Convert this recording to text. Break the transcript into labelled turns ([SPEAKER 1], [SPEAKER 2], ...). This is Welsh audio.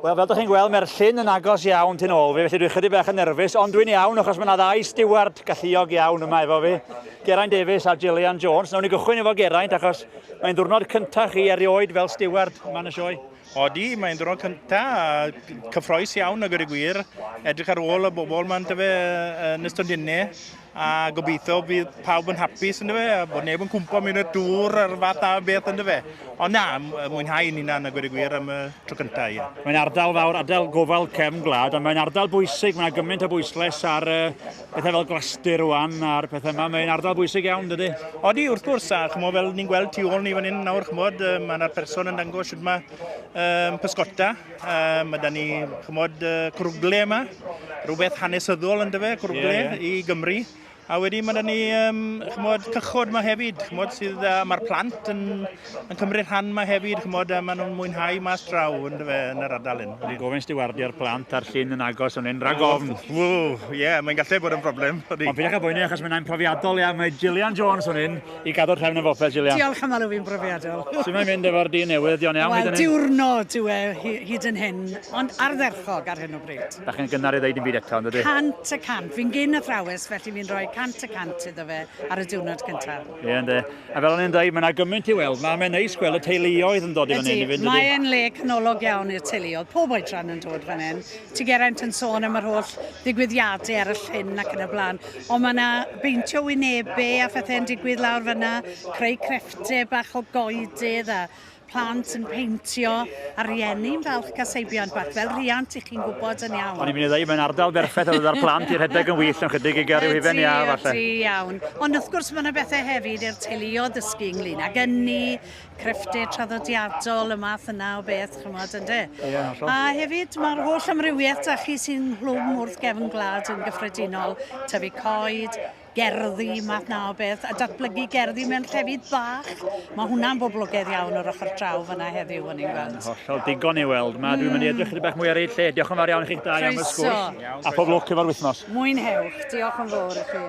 [SPEAKER 1] Wel, fel ydych chi'n gweld, mae'r llyn yn agos iawn tu ôl fi, felly dwi'n chydig bach yn nerfus, ond dwi'n iawn achos mae yna ddau stiward galluog iawn yma efo fi. Geraint Davies a Gillian Jones. Nawn ni gychwyn efo Geraint achos mae'n diwrnod cyntaf chi erioed fel stiward man y sioe.
[SPEAKER 2] Odi, mae'n diwrnod cyntaf, cyffroes iawn a gyda gwir, edrych ar ôl y bobl ma'n dyfe yn ystod dynnau, a gobeithio bydd pawb yn hapus yn dyfe, a bod neb yn cwmpo mewn y dŵr ar fath na beth yn dyfe. Ond na, mwynhau yn unan a gyda gwir am y tro cyntaf, ie.
[SPEAKER 1] Mae'n ardal fawr, ardal gofal cefn gwlad, ond mae'n ardal bwysig, mae'n gymaint o bwysles ar pethau fel glasur rwan a'r pethau yma. Mae'n ardal bwysig iawn, dydy?
[SPEAKER 2] Odi, wrth gwrs, a chymod fel ni'n gweld tu ôl ni fan hyn nawr, chymod, mae'na person yn dangos sydd yma pysgota. Mae da ni, chymod, cwrwgle yma, rhywbeth hanesyddol yn dyfe, cwrwgle i Gymru. A wedyn mae da ni chymod, cychod yma hefyd, chymod, sydd mae'r plant yn cymryd rhan yma hefyd, chymod, a maen nhw'n mwynhau mas draw yn yr ardal hyn.
[SPEAKER 1] Dwi'n gofyn stiwardiau'r plant a'r llun yn agos o'n un rhag ofn.
[SPEAKER 2] Ie, mae'n gallu bod yn broblem.
[SPEAKER 1] Ond pidach a boeni achos mae'n profiadol iawn. Mae Gillian Jones o'n un i gadw'r trefn yn fopeth, Gillian.
[SPEAKER 3] Diolch am alw fi'n profiadol.
[SPEAKER 1] Sut mae'n mynd efo'r dyn newydd, dion iawn?
[SPEAKER 3] Wel, diwrnod yw hyd yn hyn, ond ardderchog ar hyn o bryd.
[SPEAKER 1] Da chi'n gynnar i ddeud yn byd eto, ynddi?
[SPEAKER 3] 100%. Fi'n gyn y thrawes, felly fi'n rhoi 100% iddo fe ar y diwrnod cyntaf.
[SPEAKER 1] Ie, ynddi. A fel o'n i'n dweud, mae yna gymaint i weld. Mae'n neis gweld y teuluoedd yn dod i fan hyn i fynd, ynddi?
[SPEAKER 3] Mae'n le canolog iawn i'r teuluoedd. Pob oedran yn dod fan hyn. Ti Geraint yn sôn am yr holl ddigwyddiadau ar y llyn ac yn y blaen. Ond mae yna beintio wynebau a phethau'n digwydd lawr fan'na, creu crefftau bach o goedydd a plant yn peintio a rieni'n falch caseibion bach fel riant i chi'n gwybod yn iawn.
[SPEAKER 1] O'n i'n mynd i ddweud, mae'n ardal berffaith o ddod ar plant i'r rhedeg yn wyll yn chydig i gael i'w hufen ia, falle.
[SPEAKER 3] Ydy, iawn. Ond wrth gwrs mae yna bethau hefyd i'r teuluoedd ddysgu ynglyn ag ynni, crefftau traddodiadol, y math yna o beth, chymod, ynddo. A hefyd mae'r holl amrywiaeth a chi sy'n hlwm wrth gefn gwlad yn gyffredinol, tyfu coed, gerddi, math na o beth, a datblygu gerddi mewn llefydd bach. Mae hwnna'n boblogaidd iawn o'r ochr draw fyna heddiw yn ei gweld.
[SPEAKER 1] Hollol digon i weld. Dwi'n mynd i edrych chydig bach mwy ar ei lle. Diolch yn fawr iawn i chi'ch dau am y sgwrs. A pob lwc efo'r wythnos.
[SPEAKER 3] Mwynhewch. Diolch yn fawr i chi.